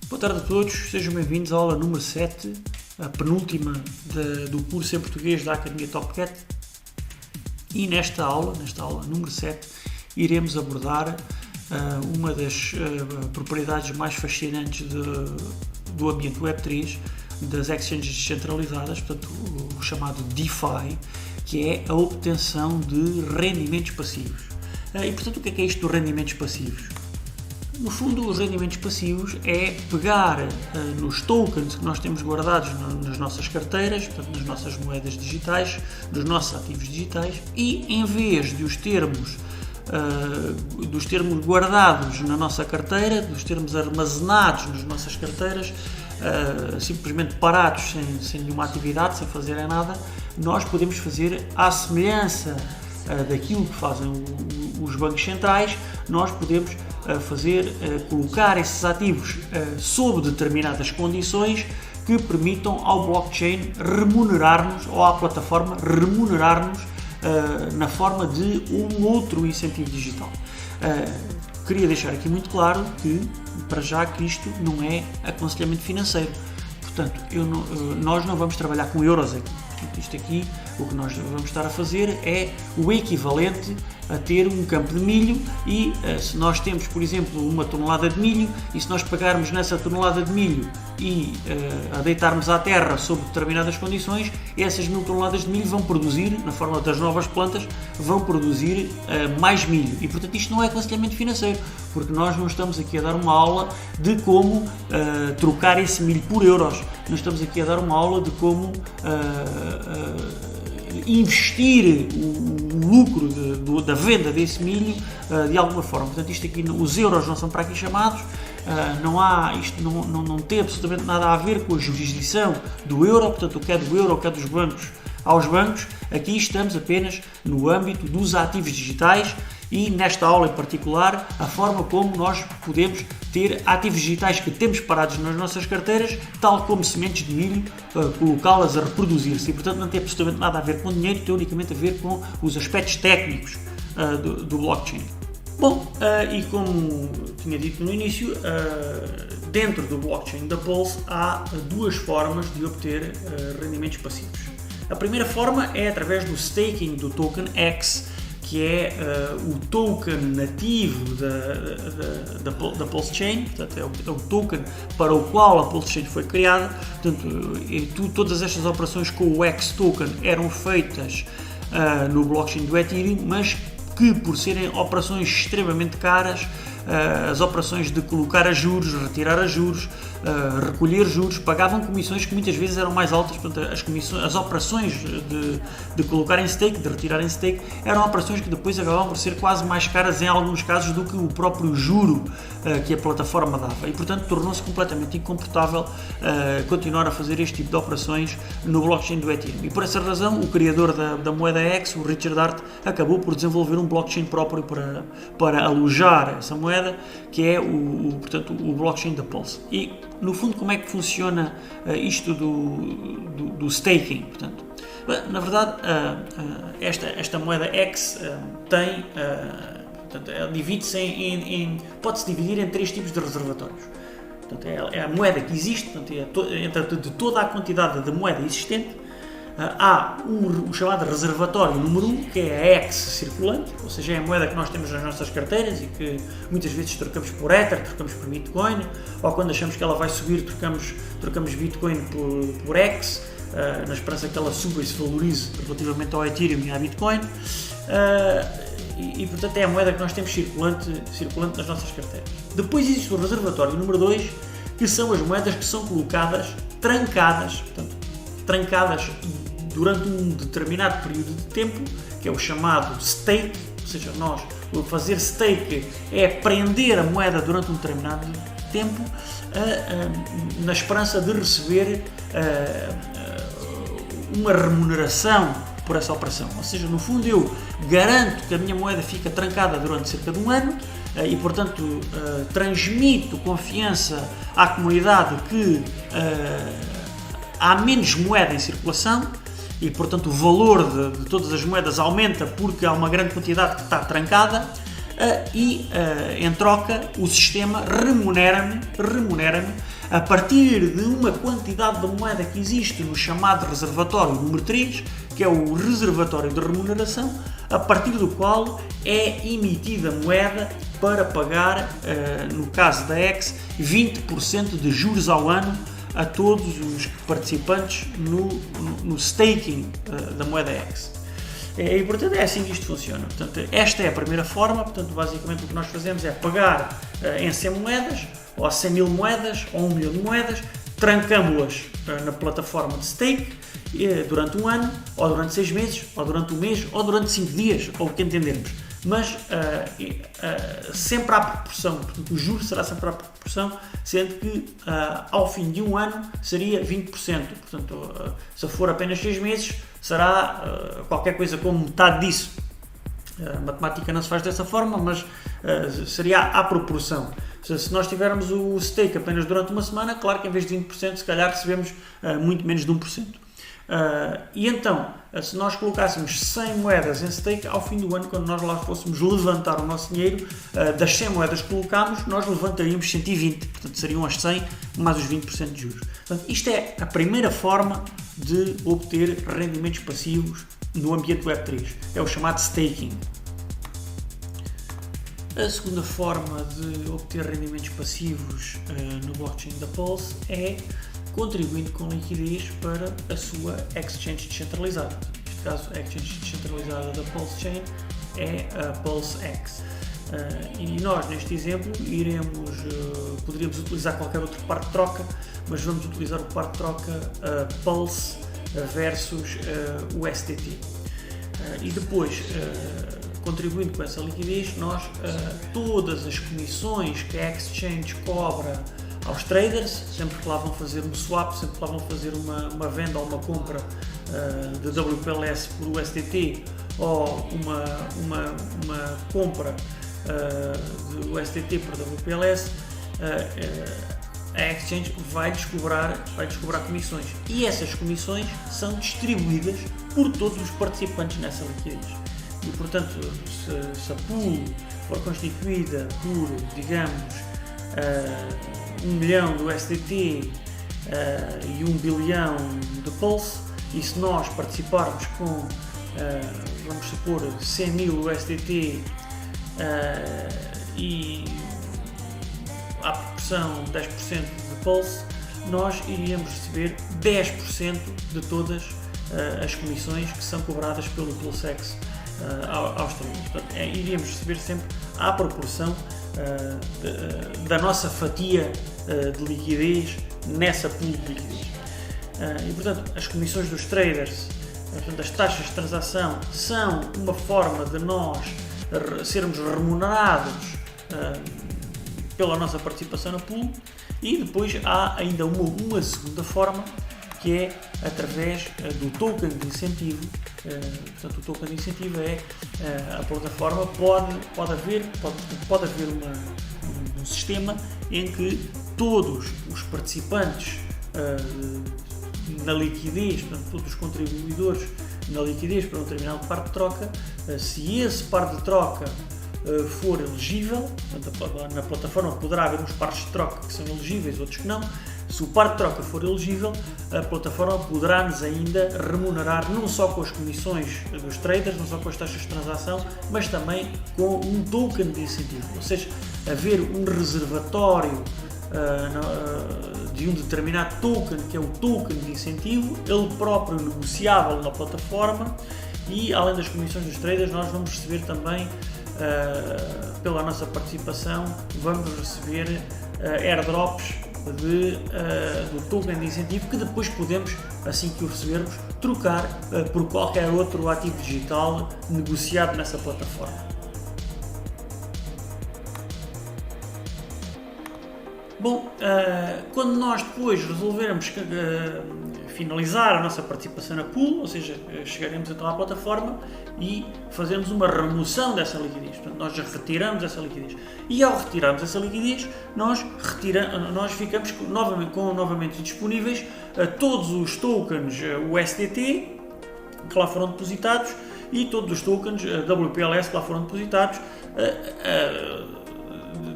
Boa tarde a todos, sejam bem-vindos à aula número 7, a penúltima do curso em português da Academia Topcat. E nesta aula número 7, iremos abordar uma das propriedades mais fascinantes do ambiente Web3, das exchanges descentralizadas, portanto o chamado DeFi, que é a obtenção de rendimentos passivos. E portanto o que é isto dos rendimentos passivos? No fundo, os rendimentos passivos é pegar nos tokens que nós temos guardados nas nossas carteiras, portanto, nas nossas moedas digitais, nos nossos ativos digitais, e em vez de os termos guardados na nossa carteira, dos termos armazenados nas nossas carteiras, simplesmente parados sem nenhuma atividade, sem fazerem nada, nós podemos fazer à semelhança daquilo que fazem os bancos centrais. Nós podemos colocar esses ativos sob determinadas condições que permitam ao blockchain remunerar-nos, ou à plataforma remunerar-nos na forma de um outro incentivo digital. Queria deixar aqui muito claro que, para já, que isto não é aconselhamento financeiro. Portanto, nós não vamos trabalhar com euros aqui. Portanto, isto aqui, o que nós vamos estar a fazer é o equivalente a ter um campo de milho e se nós temos, por exemplo, uma tonelada de milho e se nós pegarmos nessa tonelada de milho e a deitarmos à terra sob determinadas condições, essas 1000 toneladas de milho vão produzir, na forma das novas plantas, vão produzir mais milho. E, portanto, isto não é aconselhamento financeiro, porque nós não estamos aqui a dar uma aula de como trocar esse milho por euros. Nós estamos aqui a dar uma aula de como investir o lucro da venda desse milho de alguma forma. Portanto, isto aqui, os euros não são para aqui chamados, isto não tem absolutamente nada a ver com a jurisdição do euro, portanto, o que é do euro, o que é dos bancos aos bancos. Aqui estamos apenas no âmbito dos ativos digitais e, nesta aula em particular, a forma como nós podemos ter ativos digitais que temos parados nas nossas carteiras, tal como sementes de milho, colocá-las a reproduzir-se. E, portanto, não tem absolutamente nada a ver com dinheiro, tem unicamente a ver com os aspectos técnicos do blockchain. Bom, e como tinha dito no início, dentro do blockchain da Pulse há duas formas de obter rendimentos passivos. A primeira forma é através do staking do token X, que é o token nativo da Pulse Chain, portanto é o token para o qual a Pulse Chain foi criada. Portanto, todas estas operações com o X token eram feitas no blockchain do Ethereum, mas que, por serem operações extremamente caras, as operações de colocar a juros, retirar a juros, recolher juros, pagavam comissões que muitas vezes eram mais altas. Portanto, as operações de colocar em stake, de retirar em stake, eram operações que depois acabavam por ser quase mais caras em alguns casos do que o próprio juro que a plataforma dava, e portanto tornou-se completamente incomportável continuar a fazer este tipo de operações no blockchain do Ethereum. E por essa razão o criador da moeda X, o Richard Heart, acabou por desenvolver um blockchain próprio para alojar essa moeda, que é portanto, o blockchain da Pulse. E no fundo, como é que funciona isto do staking? Portanto, na verdade, esta moeda X divide-se pode-se dividir em três tipos de reservatórios. Portanto, é a moeda que existe, portanto, de toda a quantidade de moeda existente, há o chamado reservatório número 1, que é a X circulante, ou seja, é a moeda que nós temos nas nossas carteiras e que muitas vezes trocamos por Ether, trocamos por Bitcoin, ou quando achamos que ela vai subir, trocamos Bitcoin por X, na esperança que ela suba e se valorize relativamente ao Ethereum e à Bitcoin. E portanto é a moeda que nós temos circulante nas nossas carteiras. Depois existe o reservatório número 2, que são as moedas que são colocadas trancadas durante um determinado período de tempo, que é o chamado stake, ou seja, fazer stake é prender a moeda durante um determinado tempo, na esperança de receber uma remuneração por essa operação. Ou seja, no fundo eu garanto que a minha moeda fica trancada durante cerca de um ano e, portanto, transmito confiança à comunidade que há menos moeda em circulação e, portanto, o valor de todas as moedas aumenta porque há uma grande quantidade que está trancada Em troca o sistema remunera-me a partir de uma quantidade de moeda que existe no chamado reservatório número 3, que é o reservatório de remuneração, a partir do qual é emitida moeda para pagar, no caso da X, 20% de juros ao ano a todos os participantes no staking da moeda X. E, portanto, é assim que isto funciona. Portanto, esta é a primeira forma. Portanto, basicamente o que nós fazemos é pagar em 100 moedas, ou a 100 mil moedas, ou 1 milhão de moedas, trancamos-las na plataforma de stake durante um ano, ou durante 6 meses, ou durante um mês, ou durante 5 dias, ou o que entendermos. Mas sempre à proporção, portanto, o juro será sempre à proporção, sendo que ao fim de um ano seria 20%. Portanto, se for apenas 6 meses, será qualquer coisa como metade disso. A matemática não se faz dessa forma, mas seria à proporção. Se nós tivermos o stake apenas durante uma semana, claro que em vez de 20%, se calhar recebemos muito menos de 1%. E então, se nós colocássemos 100 moedas em stake, ao fim do ano, quando nós lá fôssemos levantar o nosso dinheiro, das 100 moedas que colocámos, nós levantaríamos 120, portanto seriam as 100 mais os 20% de juros. Portanto, isto é a primeira forma de obter rendimentos passivos no ambiente Web3, é o chamado staking. A segunda forma de obter rendimentos passivos no blockchain da Pulse é contribuindo com liquidez para a sua exchange descentralizada. Neste caso, a exchange descentralizada da Pulse Chain é a PulseX. E nós, neste exemplo, poderíamos utilizar qualquer outro par de troca, mas vamos utilizar o par de troca Pulse versus USDT. E depois, contribuindo com essa liquidez, nós todas as comissões que a exchange cobra aos traders, sempre que lá vão fazer um swap, sempre que lá vão fazer uma venda ou uma compra de WPLS por USDT, ou uma compra de USDT por WPLS, a exchange vai-lhes cobrar comissões. E essas comissões são distribuídas por todos os participantes nessa liquidez. E, portanto, se a pool for constituída por, digamos, 1 milhão de USDT e 1 bilhão de Pulse, e se nós participarmos com, vamos supor, 100 mil USDT e à proporção 10% de Pulse, nós iríamos receber 10% de todas as comissões que são cobradas pelo PulseX aos traders. Portanto, iríamos receber sempre à proporção da nossa fatia de liquidez nessa pool de liquidez. E, portanto, as comissões dos traders, portanto, as taxas de transação, são uma forma de nós sermos remunerados pela nossa participação na pool, e depois há ainda uma segunda forma, que é através do token de incentivo. Portanto, o token de incentivo é a plataforma pode haver um sistema em que todos os participantes na liquidez, portanto, todos os contribuidores na liquidez para um determinado par de troca, se esse par de troca for elegível, portanto, na plataforma poderá haver uns pares de troca que são elegíveis, outros que não. Se o par de troca for elegível, a plataforma poderá-nos ainda remunerar não só com as comissões dos traders, não só com as taxas de transação, mas também com um token de incentivo. Ou seja, haver um reservatório de um determinado token, que é o token de incentivo, ele próprio negociável na plataforma, e além das comissões dos traders, nós vamos receber também, pela nossa participação, vamos receber airdrops do token de incentivo, que depois podemos, assim que o recebermos, trocar por qualquer outro ativo digital negociado nessa plataforma. Bom, quando nós depois resolvermos finalizar a nossa participação na pool, ou seja, chegaremos então à plataforma e fazemos uma remoção dessa liquidez. Portanto, nós retiramos essa liquidez. E ao retirarmos essa liquidez, nós ficamos novamente disponíveis todos os tokens USDT que lá foram depositados e todos os tokens WPLS que lá foram depositados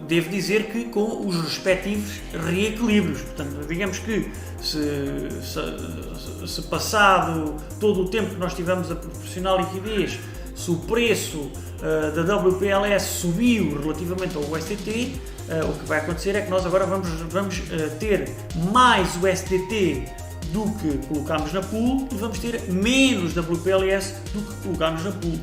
devo dizer que com os respectivos reequilíbrios. Portanto, digamos que se passado todo o tempo que nós tivemos a proporcionar liquidez, se o preço da WPLS subiu relativamente ao USDT, o que vai acontecer é que nós agora vamos ter mais USDT do que colocámos na pool e vamos ter menos WPLS do que colocámos na pool.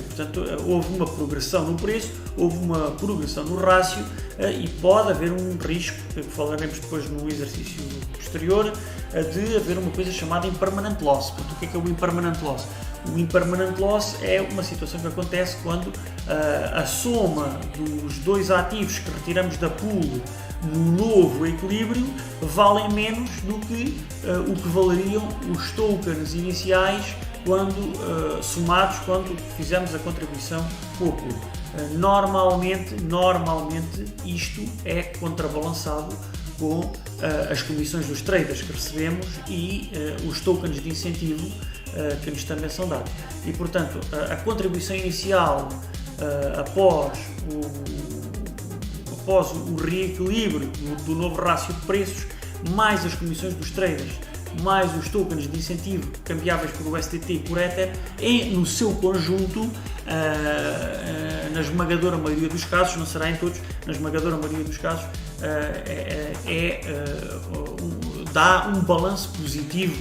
Portanto, houve uma progressão no preço, houve uma progressão no rácio e pode haver um risco, que falaremos depois no exercício posterior, de haver uma coisa chamada impermanent loss. Portanto, o que é o impermanent loss? O impermanent loss é uma situação que acontece quando a soma dos dois ativos que retiramos da pool no novo equilíbrio valem menos do que o que valeriam os tokens iniciais quando somados quando fizemos a contribuição com a pool. Normalmente isto é contrabalançado com as comissões dos traders que recebemos e os tokens de incentivo que nos também são dados. E portanto a contribuição inicial após o reequilíbrio do novo rácio de preços, mais as comissões dos traders, mais os tokens de incentivo cambiáveis por USDT e por Ether, é no seu conjunto, na esmagadora maioria dos casos, não será em todos, na esmagadora maioria dos casos, dá um balanço positivo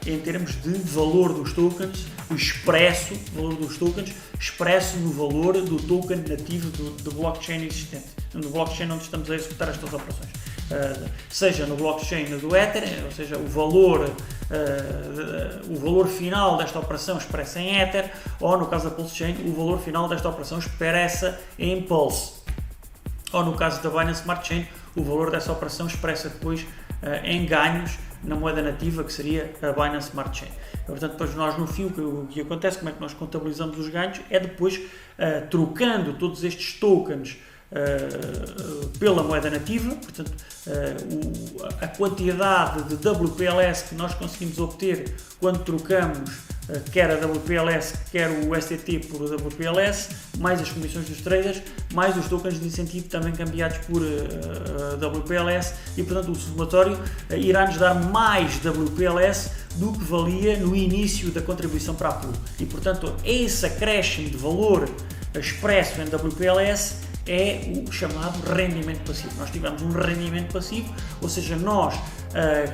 em termos de valor dos tokens, expresso no valor do token nativo do blockchain existente, no blockchain onde estamos a executar estas operações. Seja no blockchain do Ether, ou seja, o valor final desta operação expressa em Ether, ou no caso da Pulse Chain, o valor final desta operação expressa em Pulse, ou no caso da Binance Smart Chain, o valor dessa operação expressa depois em ganhos na moeda nativa, que seria a Binance Smart Chain. Portanto, depois nós no fim, o que acontece, como é que nós contabilizamos os ganhos, é depois trocando todos estes tokens pela moeda nativa, portanto, a quantidade de WPLS que nós conseguimos obter quando trocamos quer a WPLS, quer o USDT por WPLS, mais as comissões dos traders, mais os tokens de incentivo também cambiados por WPLS e, portanto, o somatório irá-nos dar mais WPLS do que valia no início da contribuição para a pool. E, portanto, esse acréscimo de valor expresso em WPLS é o chamado rendimento passivo. Nós tivemos um rendimento passivo, ou seja, nós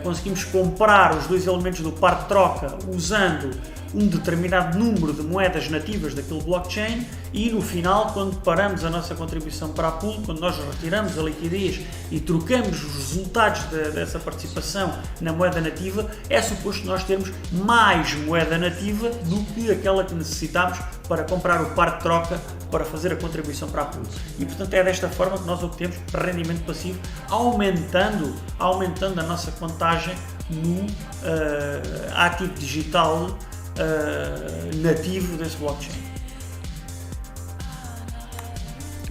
conseguimos comprar os dois elementos do par de troca usando um determinado número de moedas nativas daquele blockchain e no final, quando paramos a nossa contribuição para a pool, quando nós retiramos a liquidez e trocamos os resultados dessa participação na moeda nativa, é suposto nós termos mais moeda nativa do que aquela que necessitamos para comprar o par de troca para fazer a contribuição para a pool. E portanto é desta forma que nós obtemos rendimento passivo, aumentando a nossa contagem no ativo digital nativo desse blockchain.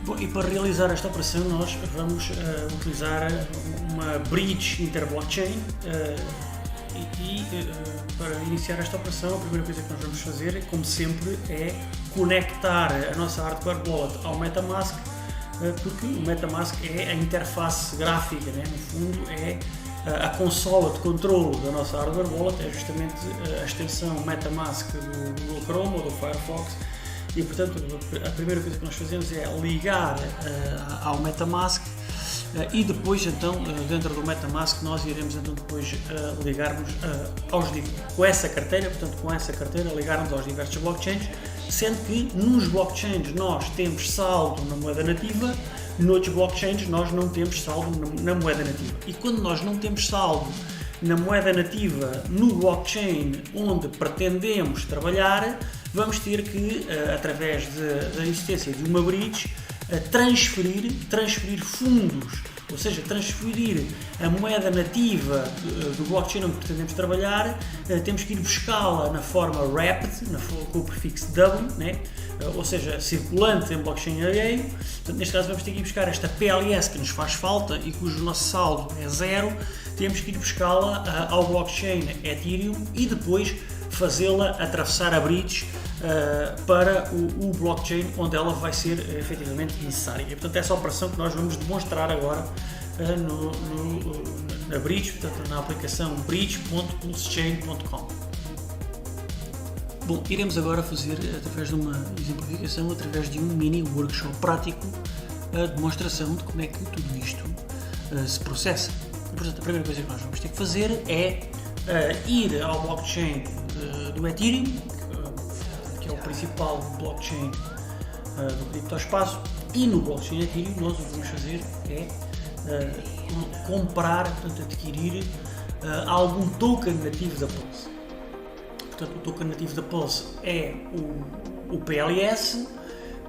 Bom, e para realizar esta operação nós vamos utilizar uma bridge interblockchain para iniciar esta operação a primeira coisa que nós vamos fazer, como sempre, é conectar a nossa hardware wallet ao MetaMask, porque o MetaMask é a interface gráfica, né? No fundo é a consola de controle da nossa hardware wallet, é justamente a extensão MetaMask do Google Chrome ou do Firefox e, portanto, a primeira coisa que nós fazemos é ligar ao MetaMask e depois, então, dentro do MetaMask nós iremos então depois ligarmos com essa carteira, ligarmos aos diversos blockchains, sendo que nos blockchains nós temos saldo na moeda nativa, noutros blockchains nós não temos saldo na moeda nativa. E quando nós não temos saldo na moeda nativa no blockchain onde pretendemos trabalhar, vamos ter que, através da existência de uma bridge, transferir fundos, ou seja, transferir a moeda nativa do blockchain onde pretendemos trabalhar, temos que ir buscá-la na forma wrapped, com o prefixo W, né? Ou seja, circulante em blockchain alheio. Portanto, neste caso vamos ter que ir buscar esta PLS que nos faz falta e cujo nosso saldo é 0, temos que ir buscá-la ao blockchain Ethereum e depois fazê-la atravessar a bridge para o blockchain onde ela vai ser efetivamente necessária. E, portanto, essa operação que nós vamos demonstrar agora na Bridge, portanto, na aplicação bridge.pulsechain.com. Bom, iremos agora fazer, através de uma exemplificação, através de um mini workshop prático, a demonstração de como é que tudo isto se processa. E, portanto, a primeira coisa que nós vamos ter que fazer é ir ao blockchain do Ethereum, que é o principal blockchain do criptoespaço, e no blockchain Ethereum nós o que vamos fazer é comprar, portanto, adquirir algum token nativo da Pulse. Portanto, o token nativo da Pulse é o PLS,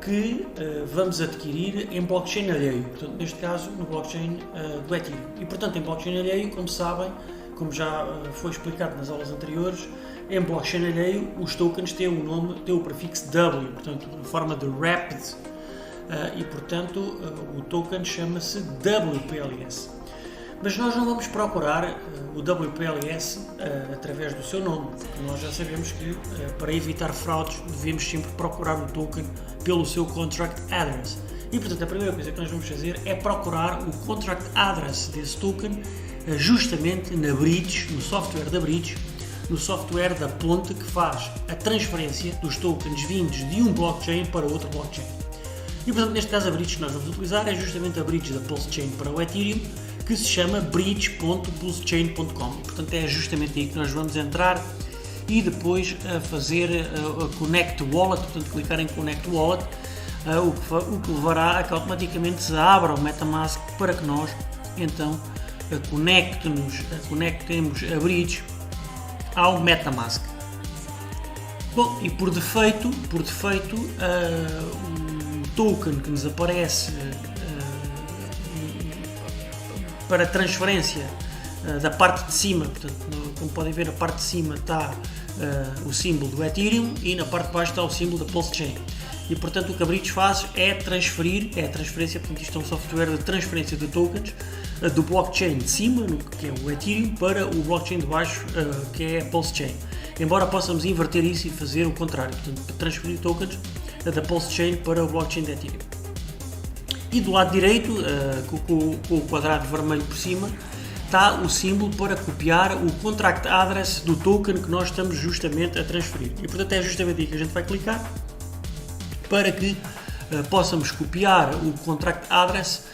que vamos adquirir em blockchain alheio, portanto, neste caso no blockchain do Ethereum. E, portanto, em blockchain alheio, como sabem, como já foi explicado nas aulas anteriores, em blockchain alheio os tokens têm o prefixo W, portanto, na forma de wrapped, e, portanto, o token chama-se WPLS. Mas nós não vamos procurar o WPLS através do seu nome, porque nós já sabemos que para evitar fraudes devemos sempre procurar o token pelo seu contract address. E, portanto, a primeira coisa que nós vamos fazer é procurar o contract address desse token justamente na Bridge, no software da Bridge, no software da ponte que faz a transferência dos tokens vindos de um blockchain para outro blockchain. E, portanto, neste caso a Bridge que nós vamos utilizar é justamente a Bridge da PulseChain para o Ethereum, que se chama bridge.pulsechain.com. E, portanto, é justamente aí que nós vamos entrar e depois fazer a Connect Wallet, portanto, clicar em Connect Wallet, o que levará a que automaticamente se abra o MetaMask para que nós, então, conectemos a Bridge ao MetaMask. Bom, e por defeito, o token que nos aparece para transferência da parte de cima, portanto, como podem ver, na parte de cima está o símbolo do Ethereum e na parte de baixo está o símbolo da PulseChain. E, portanto, o que a Bridge faz é a transferência, portanto, isto é um software de transferência de tokens do blockchain de cima, que é o Ethereum, para o blockchain de baixo, que é a PulseChain. Embora possamos inverter isso e fazer o contrário, portanto, transferir tokens da PulseChain para o blockchain de Ethereum. E do lado direito, com o quadrado vermelho por cima, está o símbolo para copiar o contract address do token que nós estamos justamente a transferir. E, portanto, é justamente aí que a gente vai clicar para que possamos copiar o contract address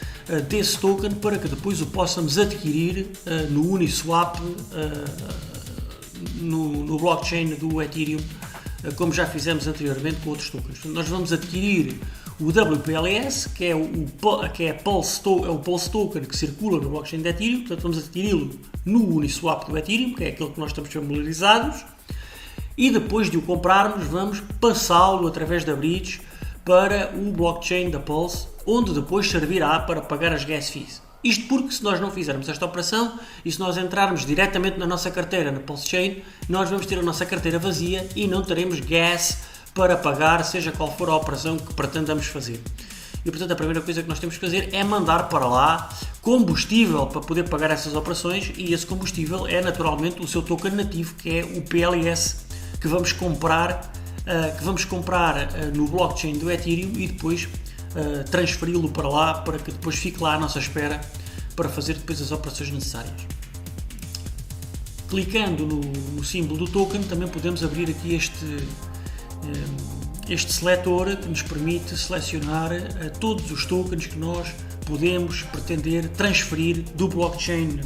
desse token para que depois o possamos adquirir no Uniswap, no blockchain do Ethereum, como já fizemos anteriormente com outros tokens. Portanto, nós vamos adquirir o WPLS, que é o Pulse Token que circula no blockchain de Ethereum, portanto vamos adquiri-lo no Uniswap do Ethereum, que é aquele que nós estamos familiarizados, e depois de o comprarmos vamos passá-lo através da Bridge para o blockchain da Pulse, onde depois servirá para pagar as gas fees. Isto porque se nós não fizermos esta operação e se nós entrarmos diretamente na nossa carteira na PulseChain, nós vamos ter a nossa carteira vazia e não teremos gas para pagar, seja qual for a operação que pretendamos fazer. E, portanto, a primeira coisa que nós temos que fazer é mandar para lá combustível para poder pagar essas operações, e esse combustível é naturalmente o seu token nativo, que é o PLS, que vamos comprar no blockchain do Ethereum e depois transferi-lo para lá, para que depois fique lá à nossa espera para fazer depois as operações necessárias. Clicando no símbolo do token, também podemos abrir aqui este seletor que nos permite selecionar todos os tokens que nós podemos pretender transferir do blockchain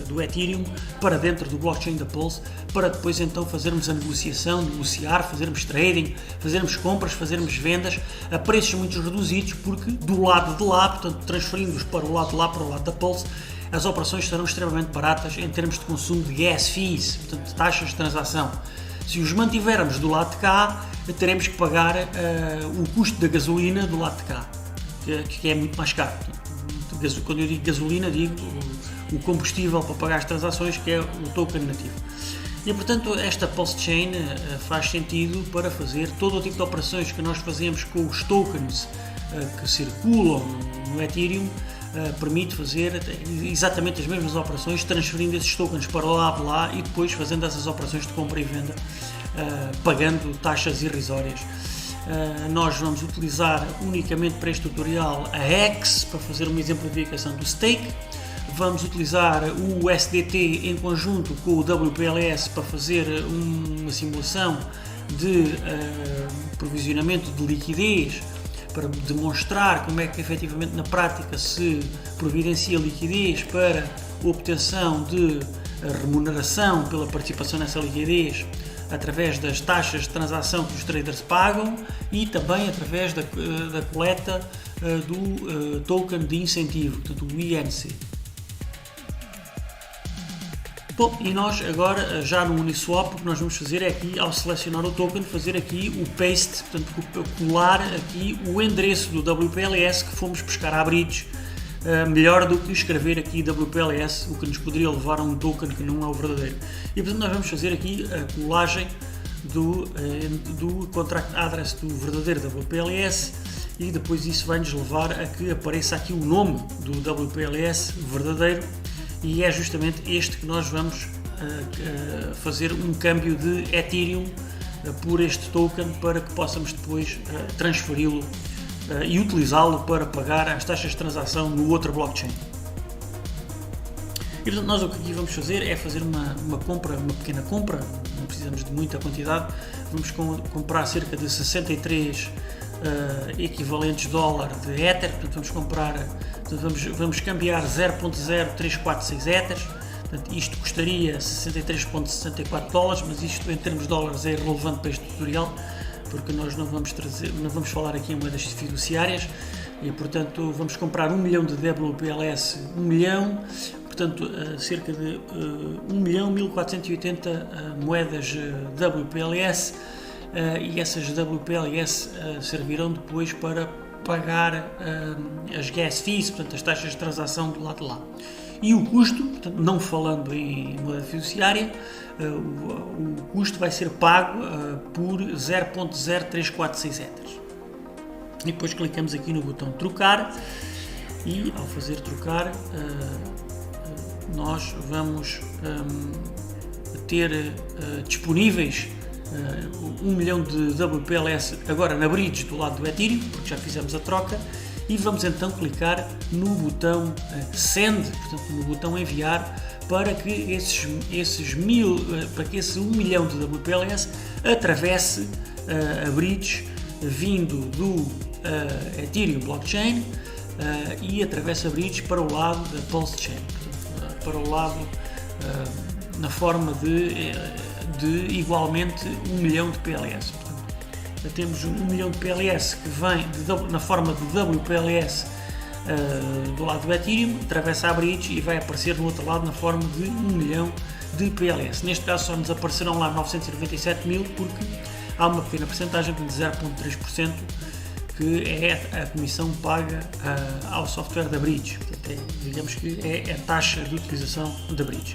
do Ethereum para dentro do blockchain da Pulse, para depois então fazermos a negociar, fazermos trading, fazermos compras, fazermos vendas a preços muito reduzidos, porque do lado de lá, portanto transferindo-os para o lado de lá, para o lado da Pulse, as operações serão extremamente baratas em termos de consumo de gas fees, portanto de taxas de transação. Se os mantivermos do lado de cá, teremos que pagar o custo da gasolina do lado de cá, que é muito mais caro. Quando eu digo gasolina, digo o combustível para pagar as transações, que é o token nativo. E, portanto, esta PulseChain faz sentido para fazer todo o tipo de operações que nós fazemos com os tokens que circulam no Ethereum, permite fazer exatamente as mesmas operações, transferindo esses tokens para o lado de lá e depois fazendo essas operações de compra e venda, pagando taxas irrisórias. Nós vamos utilizar unicamente para este tutorial a Hex para fazer uma exemplificação do stake. Vamos utilizar o USDT em conjunto com o WPLS para fazer uma simulação de provisionamento de liquidez, para demonstrar como é que efetivamente na prática se providencia liquidez para obtenção de remuneração pela participação nessa liquidez através das taxas de transação que os traders pagam e também através da coleta do token de incentivo, portanto o INC. Bom, e nós agora, já no Uniswap, o que nós vamos fazer é aqui, ao selecionar o token, fazer aqui o paste, portanto colar aqui o endereço do WPLS que fomos buscar à bridge, melhor do que escrever aqui WPLS, o que nos poderia levar a um token que não é o verdadeiro. E portanto nós vamos fazer aqui a colagem do contract address do verdadeiro WPLS e depois isso vai nos levar a que apareça aqui o nome do WPLS verdadeiro. E é justamente este que nós vamos fazer um câmbio de Ethereum por este token para que possamos depois transferi-lo e utilizá-lo para pagar as taxas de transação no outro blockchain. E portanto nós o que aqui vamos fazer é fazer uma pequena compra, não precisamos de muita quantidade, vamos comprar cerca de 63 equivalentes dólar de Ether, portanto vamos comprar, vamos cambiar 0.0346 Ethers, portanto isto custaria 63.64 dólares, mas isto em termos de dólares é irrelevante para este tutorial, porque nós não vamos falar aqui em moedas fiduciárias e portanto vamos comprar 1 milhão de WPLS, 1 milhão, portanto cerca de 1.1480 moedas WPLS. E essas WPLS servirão depois para pagar as gas fees, portanto as taxas de transação do lado de lá. E o custo, portanto, não falando em moeda fiduciária, o custo vai ser pago por 0.0346 Ethers. E depois clicamos aqui no botão trocar e ao fazer trocar nós vamos ter disponíveis 1 milhão de WPLS agora na bridge do lado do Ethereum, porque já fizemos a troca, e vamos então clicar no botão Send, portanto no botão enviar, para que esse 1 milhão de WPLS atravesse a bridge vindo do Ethereum Blockchain e atravesse a bridge para o lado da Pulse Chain, portanto, para o lado na forma de igualmente 1 milhão de PLS. Portanto, temos 1 milhão de PLS que vem na forma de WPLS do lado do Ethereum, atravessa a bridge e vai aparecer no outro lado na forma de 1 milhão de PLS. Neste caso só nos aparecerão lá 997 mil porque há uma pequena porcentagem de 0.3% que é a comissão paga ao software da bridge. Portanto, digamos que é a taxa de utilização da bridge.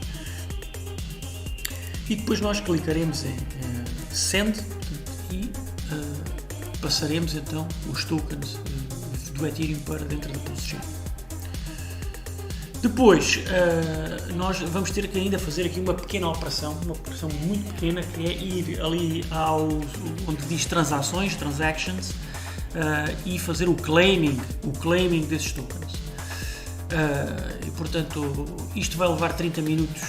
E depois nós clicaremos em Send e passaremos então os tokens do Ethereum para dentro da Pulse Chain. Depois nós vamos ter que ainda fazer aqui uma pequena operação, muito pequena, que é ir ali onde diz transações, transactions, e fazer o claiming desses tokens. E portanto isto vai levar 30 minutos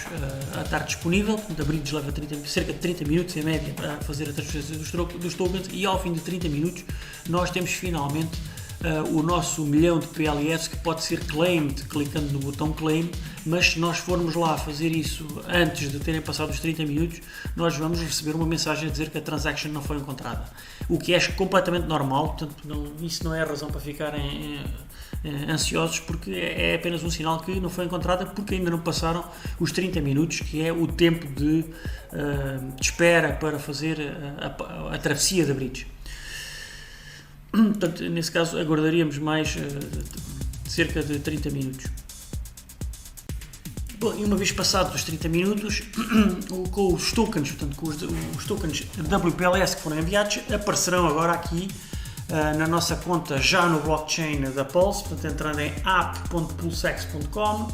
a estar disponível, portanto a bridge leva cerca de 30 minutos em média para fazer a transferência dos tokens e ao fim de 30 minutos nós temos finalmente o nosso 1 milhão de PLS que pode ser claimed clicando no botão claim, mas se nós formos lá fazer isso antes de terem passado os 30 minutos nós vamos receber uma mensagem a dizer que a transaction não foi encontrada, o que é completamente normal, portanto isso não é a razão para ficarem ansiosos, porque é apenas um sinal que não foi encontrada porque ainda não passaram os 30 minutos, que é o tempo de espera para fazer a travessia da bridge. Portanto, nesse caso aguardaríamos mais cerca de 30 minutos. Bom, e uma vez passados os 30 minutos, com os tokens, portanto, com os tokens WPLS que foram enviados, aparecerão agora aqui na nossa conta já no blockchain da Pulse, portanto entrando em app.pulsex.com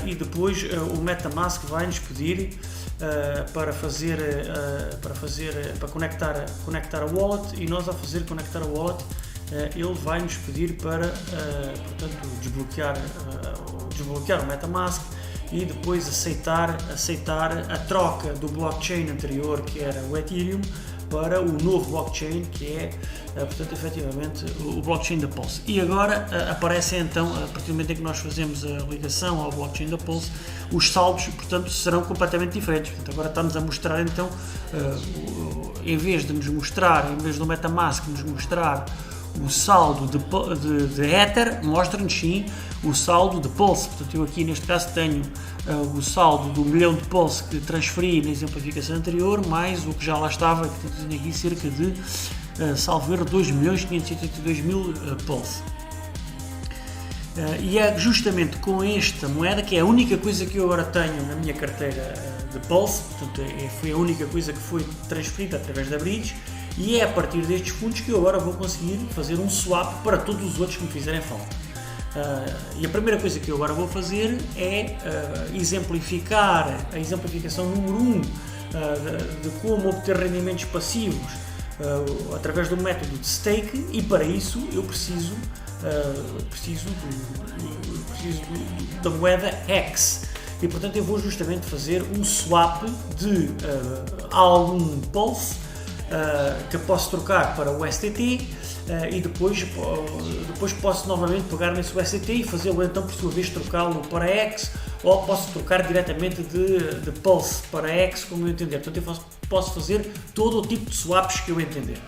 e depois o MetaMask vai nos pedir para conectar a wallet, e nós, a fazer conectar a wallet, ele vai nos pedir para portanto, desbloquear o MetaMask e depois aceitar a troca do blockchain anterior, que era o Ethereum, para o novo blockchain, que é, portanto, efetivamente o blockchain da Pulse. E agora aparecem então, a partir do momento em que nós fazemos a ligação ao blockchain da Pulse, os saldos, portanto, serão completamente diferentes. Portanto, agora estamos a mostrar então, em vez do MetaMask nos mostrar o saldo de Ether, mostra-nos sim o saldo de Pulse. Portanto, eu aqui neste caso tenho o saldo do 1 milhão de Pulse que transferi na exemplificação anterior, mais o que já lá estava, que tenho aqui cerca de, salvo erro, 2.582.000 Pulse. E é justamente com esta moeda, que é a única coisa que eu agora tenho na minha carteira de Pulse, portanto, foi a única coisa que foi transferida através da Bridge, e é a partir destes fundos que eu agora vou conseguir fazer um swap para todos os outros que me fizerem falta. E a primeira coisa que eu agora vou fazer é exemplificar a exemplificação número 1 de como obter rendimentos passivos através do método de stake, e para isso eu preciso da moeda X. E portanto eu vou justamente fazer um swap de algum Pulse que posso trocar para o STT, e depois posso novamente pegar nesse USDT e fazê-lo então por sua vez trocá-lo para X, ou posso trocar diretamente de Pulse para X, como eu entender. Portanto eu posso fazer todo o tipo de swaps que eu entender,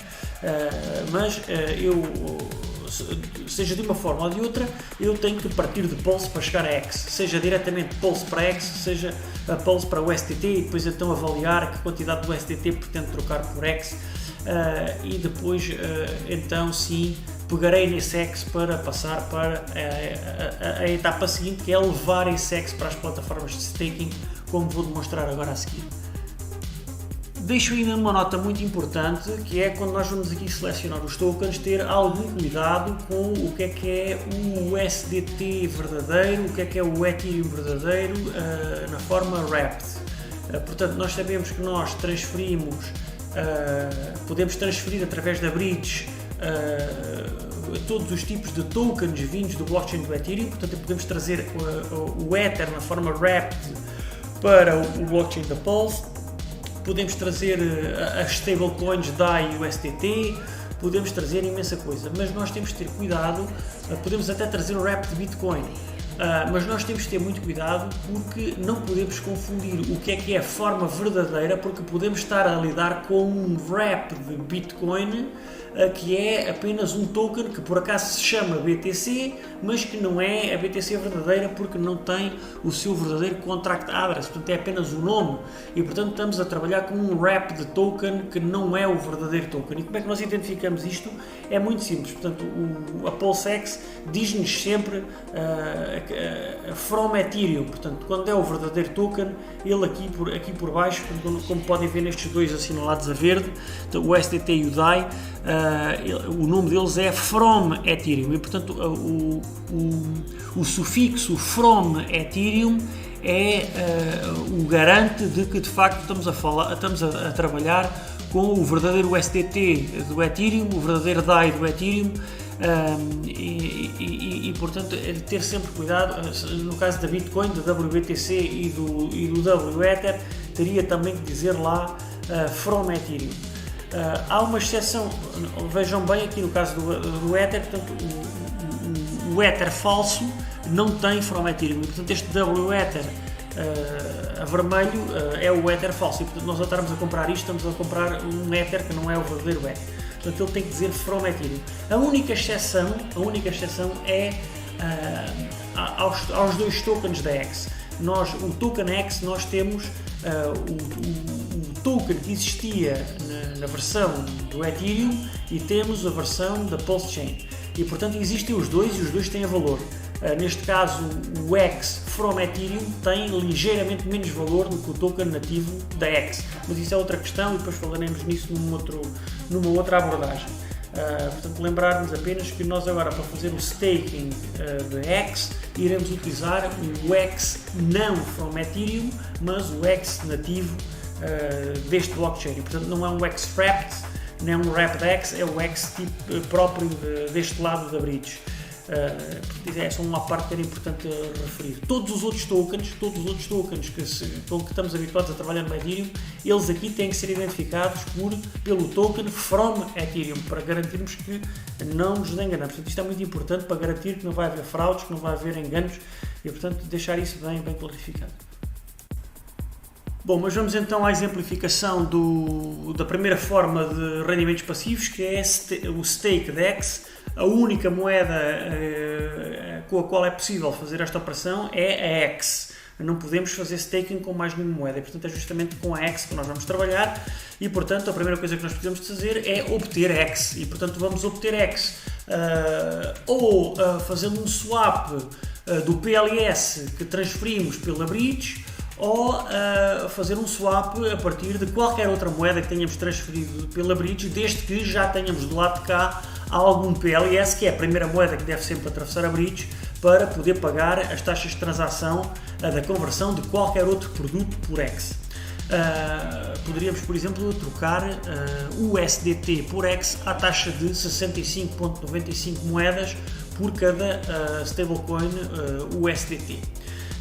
mas seja de uma forma ou de outra, eu tenho que partir de Pulse para chegar a X, seja diretamente Pulse para X, seja a Pulse para o STT, e depois então avaliar que quantidade do STT pretendo trocar por X, e depois então sim pegarei nesse X para passar para a etapa seguinte, que é levar esse X para as plataformas de staking, como vou demonstrar agora a seguir. Deixo ainda uma nota muito importante, que é quando nós vamos aqui selecionar os tokens, ter algum cuidado com o que é o USDT verdadeiro, o que é o Ethereum verdadeiro, na forma wrapped. Portanto, nós sabemos que nós podemos transferir através da Bridge todos os tipos de tokens vindos do blockchain do Ethereum. Portanto, podemos trazer o Ether na forma wrapped para o blockchain da Pulse. Podemos trazer as stablecoins DAI e USDT, podemos trazer imensa coisa, mas nós temos que ter cuidado. Podemos até trazer o wrap de Bitcoin, mas nós temos que ter muito cuidado, porque não podemos confundir o que é a forma verdadeira, porque podemos estar a lidar com um wrap de Bitcoin que é apenas um token que por acaso se chama BTC, mas que não é a BTC verdadeira, porque não tem o seu verdadeiro contract address, portanto é apenas o nome, e portanto estamos a trabalhar com um wrap de token que não é o verdadeiro token. E como é que nós identificamos isto? É muito simples. Portanto, a PulseX diz-nos sempre from Ethereum, portanto quando é o verdadeiro token, ele aqui por baixo, como podem ver nestes dois assinalados a verde, então, o STT e o DAI, o nome deles é from Ethereum, e portanto o sufixo from Ethereum é o garante de que de facto estamos a trabalhar com o verdadeiro STT do Ethereum, o verdadeiro DAI do Ethereum, e portanto é de ter sempre cuidado. No caso da Bitcoin, da WBTC e do WEther, teria também que dizer lá from Ethereum. Há uma exceção, vejam bem aqui no caso do Ether, portanto o Ether falso não tem from Ethereum, e portanto este WEther a vermelho é o Ether falso, e portanto nós ao estarmos a comprar isto, estamos a comprar um Ether que não é o verdadeiro Ether, portanto ele tem que dizer from Ethereum. A única exceção é aos dois tokens da X. O token X, nós temos o token que existia na versão do Ethereum, e temos a versão da Pulse Chain, e portanto existem os dois, e os dois têm valor. Neste caso, o X from Ethereum tem ligeiramente menos valor do que o token nativo da X, mas isso é outra questão e depois falaremos nisso numa outra abordagem. Portanto, lembrarmos apenas que nós agora, para fazer o staking de X, iremos utilizar o X não from Ethereum, mas o X nativo deste blockchain. Portanto, não é um X wrapped, nem um wrapped X, é o X tipo, próprio deste lado da bridge. É só uma parte que era importante referir. Todos os outros tokens com que estamos habituados a trabalhar no Ethereum, eles aqui têm que ser identificados pelo token from Ethereum, para garantirmos que não nos enganamos. Portanto, isto é muito importante para garantir que não vai haver fraudes, que não vai haver enganos e, portanto, deixar isso bem clarificado. Bom, mas vamos então à exemplificação da primeira forma de rendimentos passivos, que é o stake de X. A única moeda com a qual é possível fazer esta operação é a X. Não podemos fazer staking com mais nenhuma moeda, e, portanto, é justamente com a X que nós vamos trabalhar, e, portanto, a primeira coisa que nós precisamos de fazer é obter X, e, portanto, vamos obter X ou fazendo um swap do PLS que transferimos pela bridge, ou fazer um swap a partir de qualquer outra moeda que tenhamos transferido pela bridge, desde que já tenhamos do lado de cá algum PLS, que é a primeira moeda que deve sempre atravessar a bridge, para poder pagar as taxas de transação da conversão de qualquer outro produto por X. Poderíamos, por exemplo, trocar USDT por X à taxa de 65,95 moedas por cada stablecoin USDT.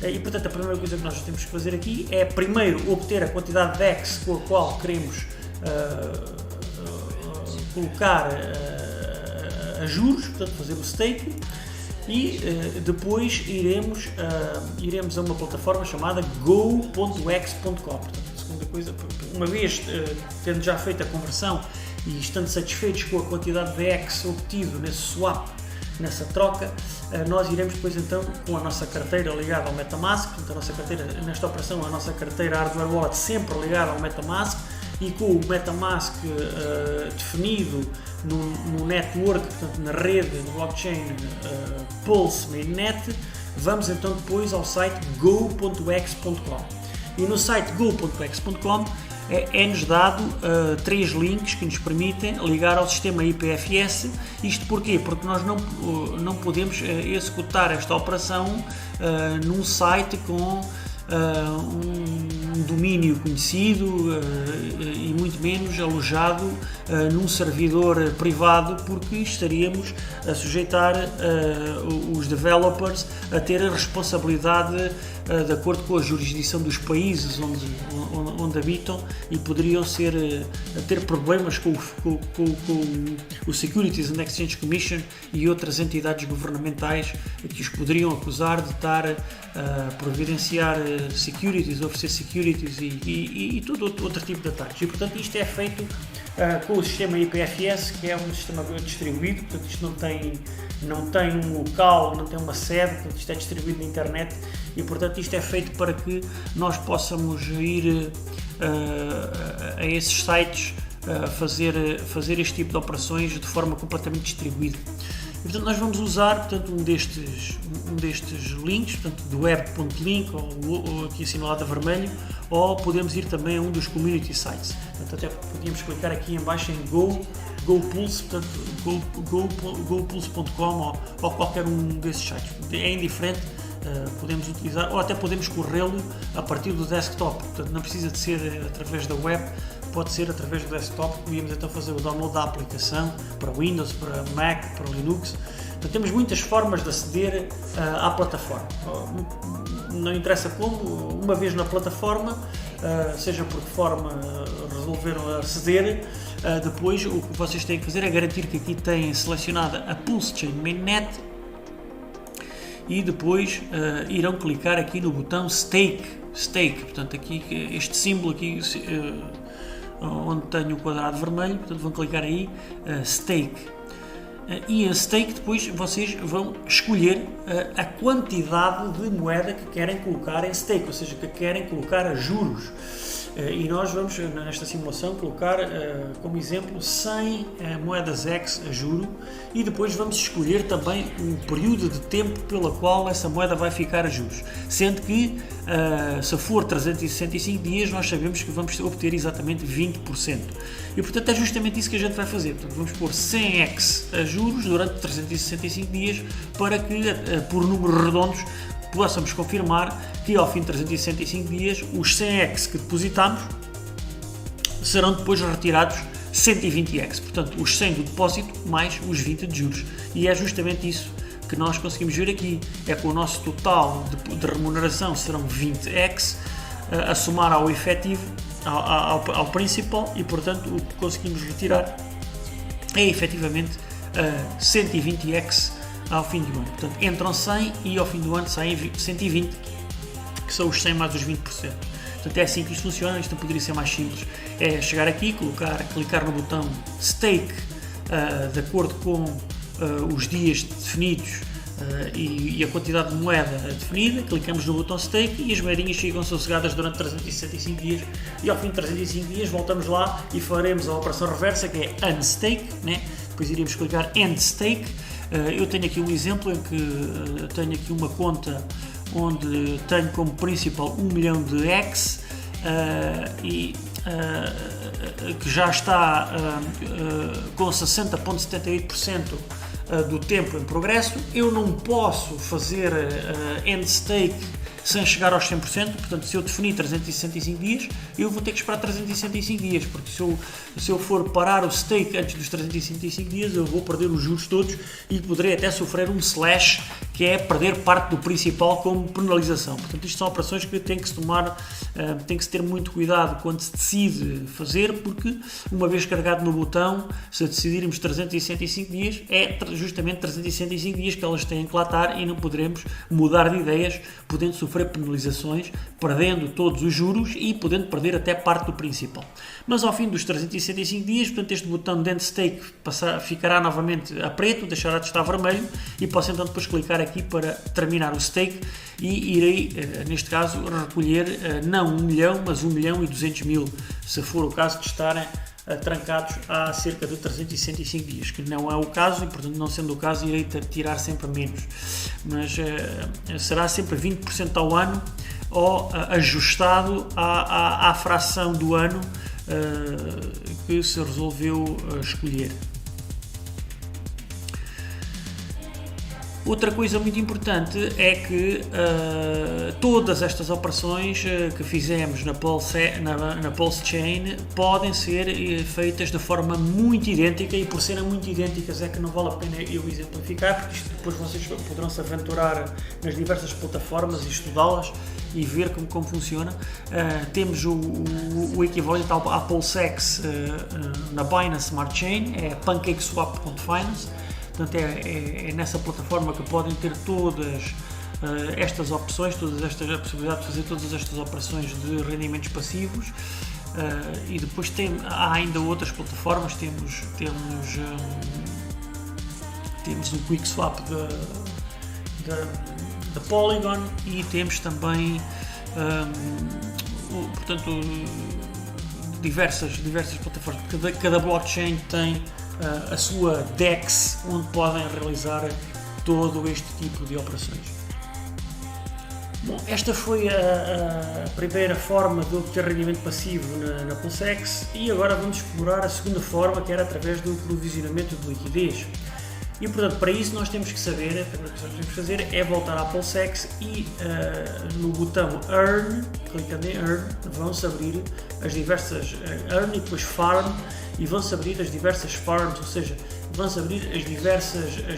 E, portanto, a primeira coisa que nós temos que fazer aqui é primeiro obter a quantidade de X com a qual queremos colocar a juros, portanto fazer o staking, e depois iremos a uma plataforma chamada go.x.com. Portanto, a segunda coisa, uma vez tendo já feito a conversão e estando satisfeitos com a quantidade de X obtido nesse swap, nessa troca, nós iremos depois então com a nossa carteira ligada ao MetaMask, portanto a nossa carteira, nesta operação, a nossa carteira Hardware Wallet sempre ligada ao MetaMask, e com o MetaMask definido no network, portanto na rede, no blockchain Pulse Mainnet, vamos então depois ao site go.x.com, e no site go.x.com é-nos dado 3 links que nos permitem ligar ao sistema IPFS. Isto porquê? Porque nós não podemos executar esta operação num site com um domínio conhecido e muito menos alojado num servidor privado, porque estaríamos a sujeitar os developers a ter a responsabilidade de acordo com a jurisdição dos países onde habitam, e poderiam ter problemas com o Securities and Exchange Commission e outras entidades governamentais que os poderiam acusar de estar a providenciar securities, oferecer securities e todo outro tipo de ataques. E, portanto, isto é feito com o sistema IPFS, que é um sistema distribuído, portanto isto não tem um local, não tem uma sede, portanto isto é distribuído na internet, e, portanto, isto é feito para que nós possamos ir a esses sites fazer este tipo de operações de forma completamente distribuída. E, portanto, nós vamos usar, portanto, um destes links, portanto, do web.link, ou aqui assinalado a vermelho, ou podemos ir também a um dos community sites. Portanto, até podíamos clicar aqui em baixo em GoPulse, portanto, gopulse.com ou qualquer um desses sites. É indiferente, podemos utilizar, ou até podemos corrê-lo a partir do desktop, portanto, não precisa de ser através da web, pode ser através do desktop. Podíamos então fazer o download da aplicação para Windows, para Mac, para Linux. Então, temos muitas formas de aceder à plataforma. Não interessa como, uma vez na plataforma, seja por que forma resolveram aceder, depois o que vocês têm que fazer é garantir que aqui têm selecionada a Pulse Chain Mainnet, e depois irão clicar aqui no botão Stake, portanto aqui este símbolo aqui onde tenho o quadrado vermelho, portanto vão clicar aí Stake. e em stake depois vocês vão escolher a quantidade de moeda que querem colocar em stake, ou seja, que querem colocar a juros. E nós vamos, nesta simulação, colocar como exemplo 100 moedas X a juro, e depois vamos escolher também o período de tempo pela qual essa moeda vai ficar a juros, sendo que se for 365 dias nós sabemos que vamos obter exatamente 20%, e portanto é justamente isso que a gente vai fazer. Portanto, vamos pôr 100X a juros durante 365 dias para que, por números redondos, possamos confirmar que ao fim de 365 dias os 100X que depositamos serão depois retirados 120X, portanto os 100 do depósito mais os 20 de juros, e é justamente isso que nós conseguimos ver aqui, é que o nosso total de remuneração serão 20X a somar ao efetivo, ao principal, e portanto o que conseguimos retirar é efetivamente 120X ao fim do ano. Portanto, entram 100 e ao fim do ano saem 120, que são os 100 mais os 20%. Portanto, é assim que isto funciona. Isto não poderia ser mais simples. É chegar aqui, clicar no botão Stake, de acordo com os dias definidos e a quantidade de moeda definida. Clicamos no botão Stake e as moedinhas ficam sossegadas durante 365 dias, e ao fim de 365 dias voltamos lá e faremos a operação reversa, que é Unstake, né? Depois iremos clicar End Stake. Eu tenho aqui um exemplo em que tenho aqui uma conta onde tenho como principal 1 milhão de X que já está com 60,78% do tempo em progresso. Eu não posso fazer end stake sem chegar aos 100%, portanto, se eu definir 365 dias, eu vou ter que esperar 365 dias, porque se eu for parar o stake antes dos 365 dias, eu vou perder os juros todos e poderei até sofrer um slash, que é perder parte do principal como penalização. Portanto, isto são operações que tem que se tomar, tem que se ter muito cuidado quando se decide fazer, porque uma vez carregado no botão, se decidirmos 365 dias, é justamente 365 dias que elas têm que lá estar, e não poderemos mudar de ideias, podendo sofrer penalizações, perdendo todos os juros e podendo perder até parte do principal. Mas ao fim dos 365 dias, portanto, este botão de End Stake ficará novamente a preto, deixará de estar vermelho, e posso então depois clicar aqui para terminar o stake, e irei, neste caso, recolher não 1 milhão, mas 1 milhão e 200 mil, se for o caso de estarem trancados há cerca de 365 dias, que não é o caso, e portanto, não sendo o caso, irei tirar sempre menos, mas será sempre 20% ao ano, ou ajustado à fração do ano que se resolveu escolher. Outra coisa muito importante é que todas estas operações que fizemos na Pulse Chain podem ser feitas de forma muito idêntica, e por serem muito idênticas é que não vale a pena eu exemplificar, porque isto depois vocês poderão se aventurar nas diversas plataformas e estudá-las e ver como funciona. Temos o equivalente à PulseX na Binance Smart Chain, é PancakeSwap.finance. Portanto, é nessa plataforma que podem ter todas estas opções, a possibilidade de fazer todas estas operações de rendimentos passivos. E depois há ainda outras plataformas, temos o QuickSwap da Polygon, e temos também portanto, diversas plataformas. Cada blockchain tem a sua DEX, onde podem realizar todo este tipo de operações. Bom, esta foi a primeira forma de obter rendimento passivo na PulseX, e agora vamos explorar a segunda forma, que era através do provisionamento de liquidez. E portanto, para isso nós temos que saber, a primeira coisa que temos que fazer é voltar à PulseX e no botão Earn, clicando em Earn, vão-se abrir as diversas Earn e depois Farm, e vão-se abrir as diversas farms, ou seja, vão-se abrir as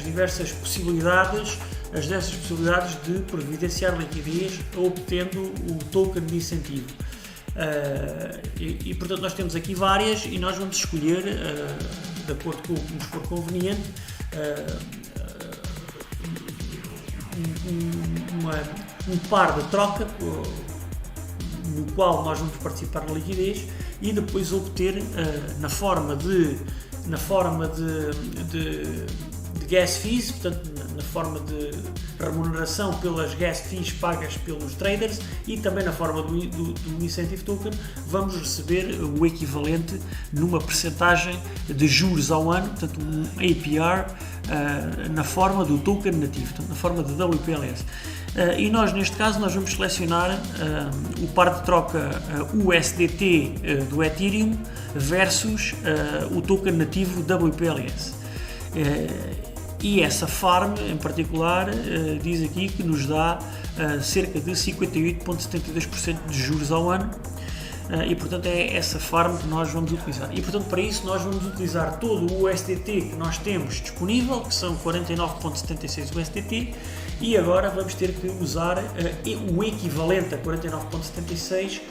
diversas possibilidades, de providenciar liquidez obtendo o token de incentivo. E portanto nós temos aqui várias, e nós vamos escolher, de acordo com o que nos for conveniente, um par de troca no qual nós vamos participar na liquidez, e depois obter na forma de gas fees, portanto na forma de remuneração pelas gas fees pagas pelos traders, e também na forma do incentive token vamos receber o equivalente numa percentagem de juros ao ano, portanto um APR na forma do token nativo, portanto, na forma de WPLS. E nós neste caso nós vamos selecionar o par de troca USDT do Ethereum versus o token nativo WPLS. E essa farm em particular diz aqui que nos dá cerca de 58,72% de juros ao ano. E portanto é essa farm que nós vamos utilizar, e portanto para isso nós vamos utilizar todo o USDT que nós temos disponível, que são 49,76 USDT, e agora vamos ter que usar o equivalente a 49,76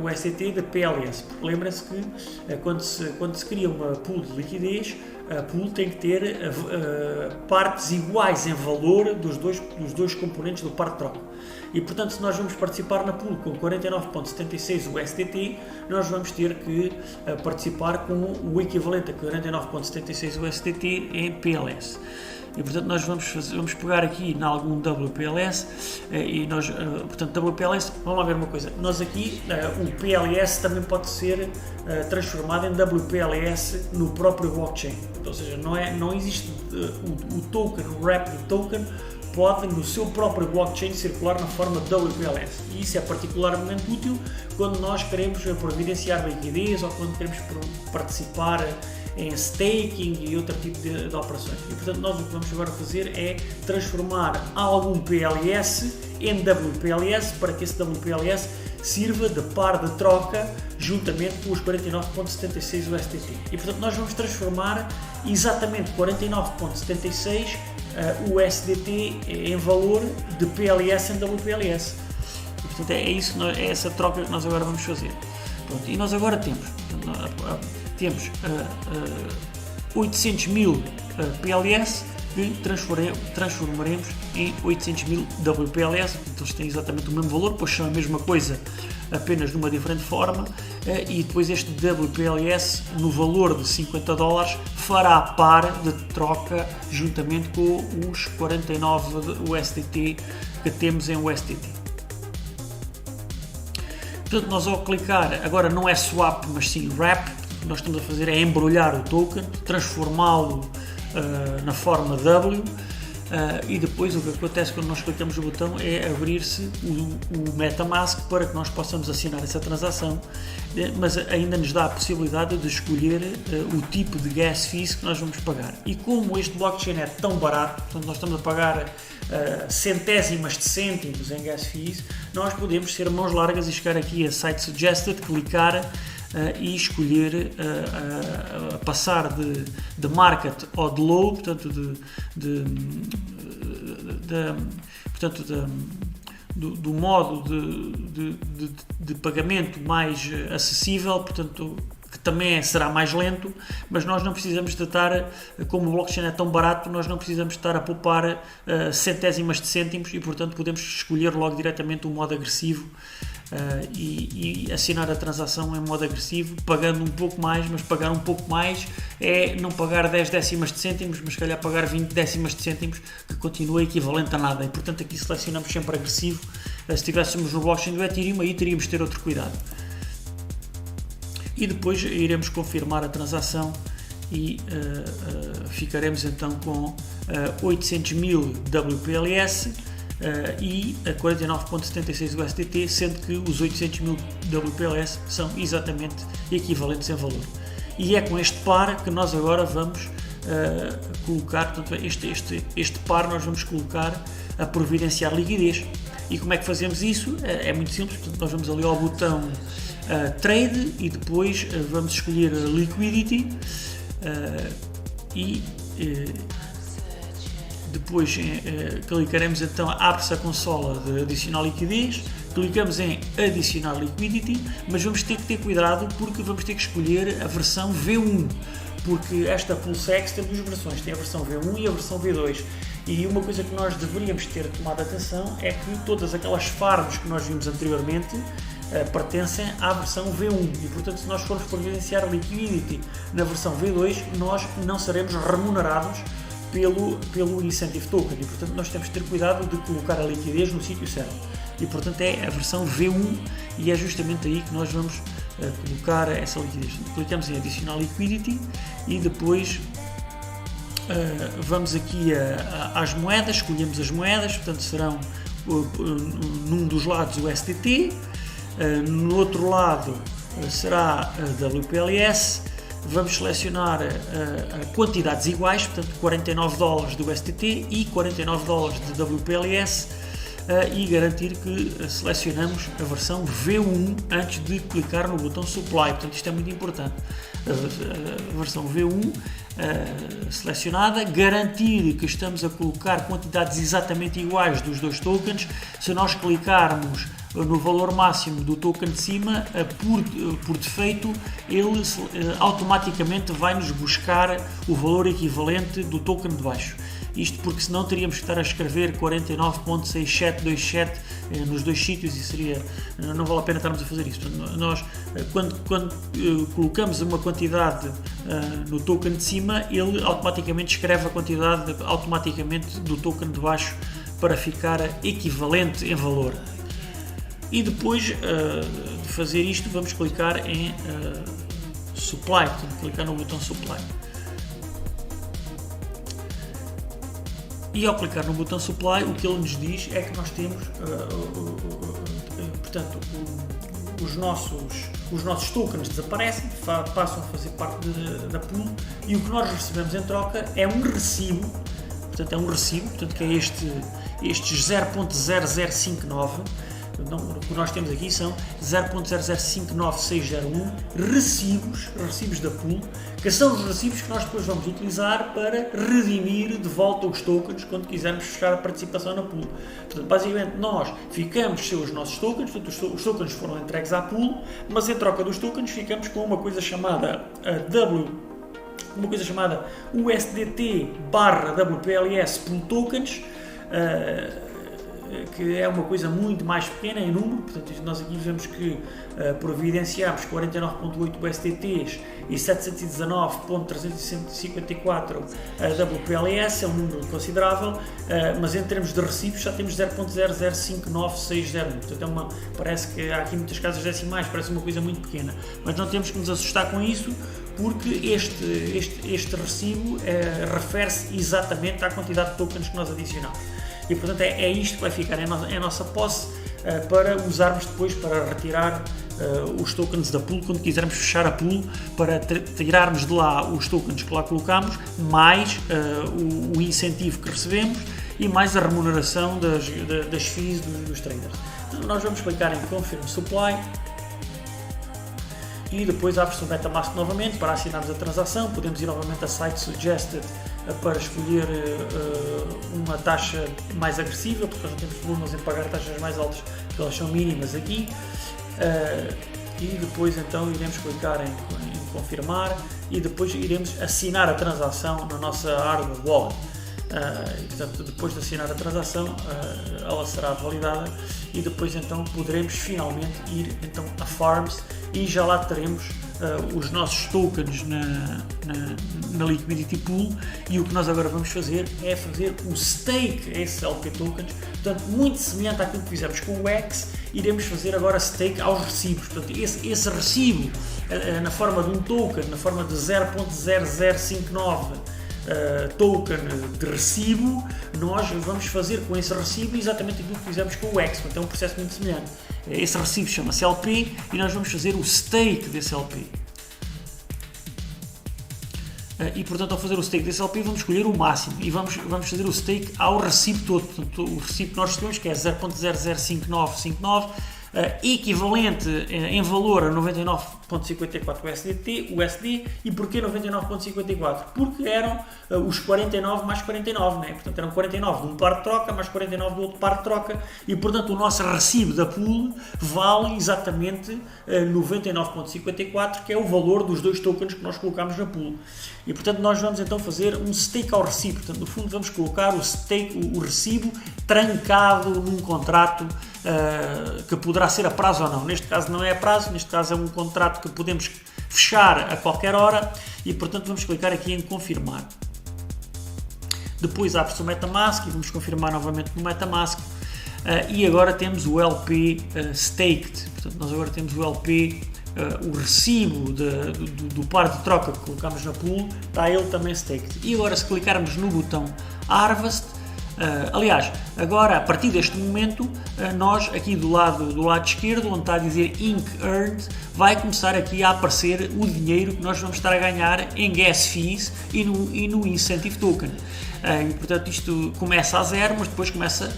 USDT da PLS, porque lembra-se que quando se cria uma pool de liquidez, a pool tem que ter partes iguais em valor dos dois componentes do par de troca. E portanto, se nós vamos participar na pool com 49,76 USDT, nós vamos ter que participar com o equivalente a 49,76 USDT em PLS. E portanto nós vamos pegar aqui em algum WPLS e nós, portanto WPLS, vamos lá ver uma coisa, nós aqui o PLS também pode ser transformado em WPLS no próprio blockchain, ou seja, não existe o token, o wrapped token pode no seu próprio blockchain circular na forma de WPLS, e isso é particularmente útil quando nós queremos providenciar liquidez ou quando queremos participar em staking e outro tipo de operações. E portanto nós o que vamos agora fazer é transformar algum PLS em WPLS para que esse WPLS sirva de par de troca juntamente com os 49,76 USDT. E portanto nós vamos transformar exatamente 49,76 USDT em valor de PLS em WPLS. E portanto é essa troca que nós agora vamos fazer. Pronto, e nós agora temos 800 mil PLS que transformaremos em 800 mil WPLS, então eles têm exatamente o mesmo valor, pois são a mesma coisa, apenas numa diferente forma, e depois este WPLS no valor de $50 fará par de troca juntamente com os 49 USDT que temos em USDT. Portanto, nós ao clicar, agora não é swap, mas sim wrap, o que nós estamos a fazer é embrulhar o token, transformá-lo na forma W, e depois o que acontece quando nós clicamos no botão é abrir-se o MetaMask para que nós possamos assinar essa transação, mas ainda nos dá a possibilidade de escolher o tipo de gas fees que nós vamos pagar. E como este blockchain é tão barato, portanto nós estamos a pagar centésimas de cêntimos em gas fees, nós podemos ser mãos largas e chegar aqui a Site Suggested, clicar e escolher passar de market ou de low, portanto do modo de pagamento mais acessível, portanto que também será mais lento, mas nós não precisamos de estar, como o blockchain é tão barato, nós não precisamos de estar a poupar centésimas de cêntimos, e portanto podemos escolher logo diretamente o modo agressivo e assinar a transação em modo agressivo, pagando um pouco mais, mas pagar um pouco mais é não pagar 10 décimas de cêntimos, mas se calhar pagar 20 décimas de cêntimos, que continua equivalente a nada, e portanto aqui selecionamos sempre agressivo. Se estivéssemos no blockchain do Ethereum, aí teríamos de ter outro cuidado. E depois iremos confirmar a transação e ficaremos então com 800 mil WPLS e 49,76 USDT, sendo que os 800 mil WPLS são exatamente equivalentes em valor. E é com este par que nós agora vamos colocar, portanto, este par nós vamos colocar a providenciar liquidez. E como é que fazemos isso? É muito simples, portanto, nós vamos ali ao botão Trade e depois vamos escolher Liquidity e depois clicaremos, então abre-se a consola de adicionar liquidez, clicamos em adicionar liquidity, mas vamos ter que ter cuidado porque vamos ter que escolher a versão V1, porque esta PulseX tem duas versões, tem a versão V1 e a versão V2, e uma coisa que nós deveríamos ter tomado atenção é que todas aquelas farms que nós vimos anteriormente pertencem à versão V1 e, portanto, se nós formos providenciar liquidity na versão V2, nós não seremos remunerados pelo Incentive Token e, portanto, nós temos que ter cuidado de colocar a liquidez no sítio certo. E, portanto, é a versão V1 e é justamente aí que nós vamos colocar essa liquidez. Clicamos em adicionar liquidity e depois vamos aqui às moedas, escolhemos as moedas, portanto serão num dos lados o SDT, no outro lado será a WPLS. Vamos selecionar quantidades iguais, portanto $49 do STT e $49 de WPLS e garantir que selecionamos a versão V1 antes de clicar no botão Supply, portanto isto é muito importante. A versão V1 selecionada, garantir que estamos a colocar quantidades exatamente iguais dos dois tokens. Se nós clicarmos no valor máximo do token de cima, por defeito, ele automaticamente vai nos buscar o valor equivalente do token de baixo. Isto porque senão teríamos que estar a escrever 49.6727 nos dois sítios e não vale a pena estarmos a fazer isto. Nós, quando colocamos uma quantidade no token de cima, ele automaticamente escreve a quantidade automaticamente do token de baixo para ficar equivalente em valor. E depois de fazer isto, vamos clicar em Supply, portanto, clicar no botão Supply. E ao clicar no botão Supply, o que ele nos diz é que nós temos, portanto, os nossos tokens desaparecem, passam a fazer parte da pool e o que nós recebemos em troca é um recibo, portanto, que é estes 0.0059. O que nós temos aqui são 0.0059601 recibos da pool, que são os recibos que nós depois vamos utilizar para redimir de volta os tokens quando quisermos fechar a participação na pool. Portanto, basicamente nós ficamos sem os nossos tokens, portanto, os tokens foram entregues à pool, mas em troca dos tokens ficamos com uma coisa chamada USDT/WPLS pool tokens, que é uma coisa muito mais pequena em número. Portanto, nós aqui vemos que providenciamos 49.8 USDTs e 719.354 WPLS, é um número considerável, mas em termos de recibos já temos 0.0059601, portanto parece que há aqui muitas casas decimais, parece uma coisa muito pequena, mas não temos que nos assustar com isso, porque este recibo refere-se exatamente à quantidade de tokens que nós adicionamos. E, portanto, é isto que vai ficar em nossa posse para usarmos depois para retirar os tokens da pool, quando quisermos fechar a pool, para tirarmos de lá os tokens que lá colocamos, mais o incentivo que recebemos e mais a remuneração das fees dos traders. Então, nós vamos clicar em Confirm Supply e depois abre-se o MetaMask novamente para assinarmos a transação. Podemos ir novamente a Site Suggested para escolher uma taxa mais agressiva, porque nós não temos problemas em pagar taxas mais altas, porque elas são mínimas aqui. E depois então iremos clicar em confirmar e depois iremos assinar a transação na nossa hardware wallet. E, portanto, depois de assinar a transação, ela será validada e depois então poderemos finalmente ir então a Farms e já lá teremos os nossos tokens na Liquidity Pool. E o que nós agora vamos fazer é fazer o stake a esses LP tokens, portanto muito semelhante àquilo que fizemos com o X, iremos fazer agora stake aos recibos. Portanto, esse recibo na forma de um token, na forma de 0.0059 token de recibo, nós vamos fazer com esse recibo exatamente aquilo que fizemos com o X. Portanto, é um processo muito semelhante. Esse recibo chama-se LP e nós vamos fazer o stake desse LP. E, portanto, ao fazer o stake desse LP, vamos escolher o máximo e vamos fazer o stake ao recibo todo. Portanto, o recibo que nós recebemos, que é 0.005959, equivalente em valor a 99.54 USD. E porquê 99.54? Porque eram os 49 mais 49, né? Portanto eram 49 de um par de troca mais 49 do outro par de troca e, portanto, o nosso recibo da pool vale exatamente 99.54, que é o valor dos dois tokens que nós colocamos na pool. E, portanto, nós vamos então fazer um stake ao recibo. Portanto, no fundo, vamos colocar o recibo trancado num contrato que poderá ser a prazo ou não. Neste caso não é a prazo, neste caso é um contrato que podemos fechar a qualquer hora e, portanto, vamos clicar aqui em confirmar. Depois abre-se o MetaMask e vamos confirmar novamente no MetaMask. E agora temos o LP staked, portanto nós agora temos o LP, o recibo do par de troca que colocamos na pool, está ele também staked. E agora se clicarmos no botão Harvest, aliás, agora a partir deste momento, nós aqui do lado esquerdo, onde está a dizer Ink Earned, vai começar aqui a aparecer o dinheiro que nós vamos estar a ganhar em gas fees e no Incentive Token. E, portanto, isto começa a zero, mas depois começa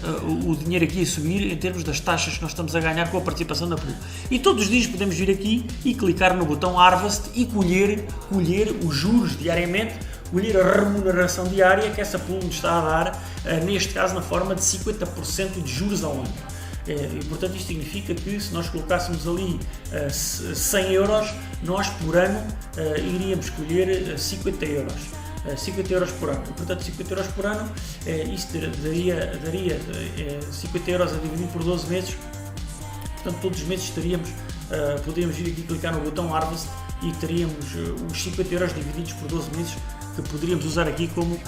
o dinheiro aqui a subir em termos das taxas que nós estamos a ganhar com a participação na pool. E todos os dias podemos vir aqui e clicar no botão Harvest e colher os juros diariamente, colher a remuneração diária que essa pool nos está a dar, neste caso na forma de 50% de juros ao ano. E, portanto, isto significa que se nós colocássemos ali 100 euros, nós por ano iríamos colher 50 euros. 50 euros por ano. Portanto, 50 euros por ano, isto daria 50 euros a dividir por 12 meses. Portanto, todos os meses poderíamos vir aqui clicar no botão Harvest e teríamos os 50 euros divididos por 12 meses que poderíamos usar aqui como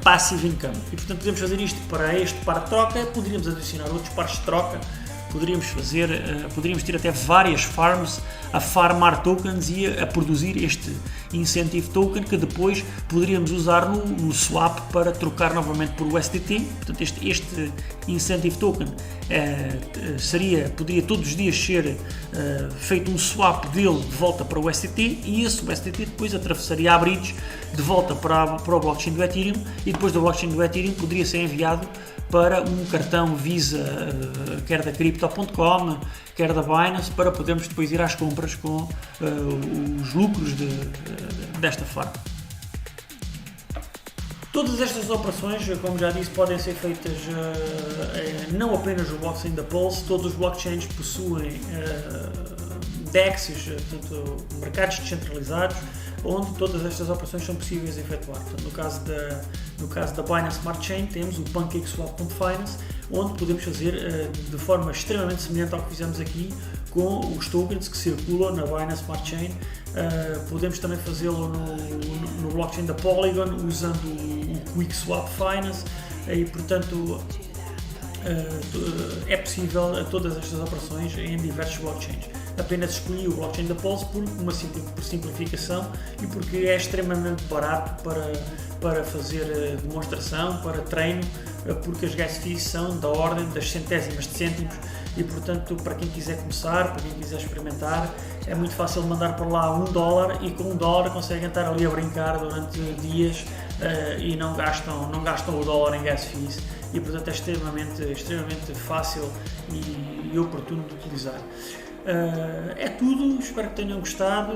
passive income. E, portanto, podemos fazer isto para este par de troca, poderíamos adicionar outros pares de troca, poderíamos ter até várias farms a farmar tokens e a produzir este incentive token que depois poderíamos usar no swap para trocar novamente por USDT. Portanto, este incentive token poderia todos os dias ser feito um swap dele de volta para o USDT e esse USDT depois atravessaria a bridge de volta para o blockchain do Ethereum e depois do blockchain do Ethereum poderia ser enviado para um cartão Visa, quer da Crypto.com, quer da Binance, para podermos depois ir às compras com os lucros desta forma. Todas estas operações, como já disse, podem ser feitas não apenas no blockchain da Pulse, todos os blockchains possuem DEXs, portanto, mercados descentralizados, onde todas estas operações são possíveis de efetuar. Portanto, no caso da Binance Smart Chain temos o PancakeSwap.finance, onde podemos fazer de forma extremamente semelhante ao que fizemos aqui com os tokens que circulam na Binance Smart Chain. Podemos também fazê-lo no blockchain da Polygon usando o QuickSwap Finance e, portanto, é possível todas estas operações em diversos blockchains. Apenas escolhi o blockchain da Pulse por simplificação e porque é extremamente barato para fazer demonstração, para treino, porque as gas fees são da ordem das centésimas de cêntimos e, portanto, para quem quiser começar, para quem quiser experimentar, é muito fácil mandar para lá $1 e com $1 conseguem estar ali a brincar durante dias e não gastam o dólar em gas fees e, portanto, é extremamente fácil e oportuno de utilizar. É tudo, espero que tenham gostado.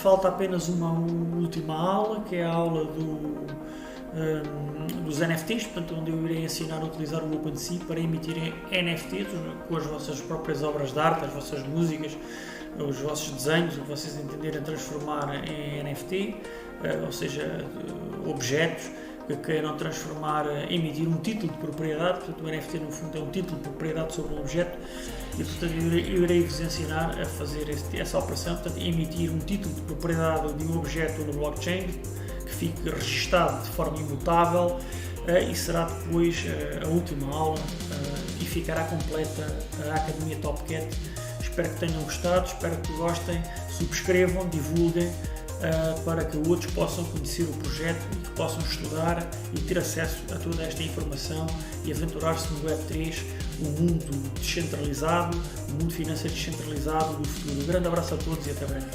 Falta apenas uma última aula, que é a aula dos NFTs, portanto, onde eu irei ensinar a utilizar o OpenSea para emitirem NFTs com as vossas próprias obras de arte, as vossas músicas, os vossos desenhos, o que vocês entenderem transformar em NFT, ou seja, objetos que queiram emitir um título de propriedade. Portanto, o NFT no fundo é um título de propriedade sobre um objeto e, portanto, eu irei vos ensinar a fazer essa operação, portanto, emitir um título de propriedade de um objeto no blockchain que fique registado de forma imutável e será depois a última aula e ficará completa a Academia Topcat. Espero que tenham gostado, espero que gostem, subscrevam, divulguem para que outros possam conhecer o projeto e que possam estudar e ter acesso a toda esta informação e aventurar-se no Web3, o mundo descentralizado, o mundo financeiro descentralizado do futuro. Um grande abraço a todos e até breve.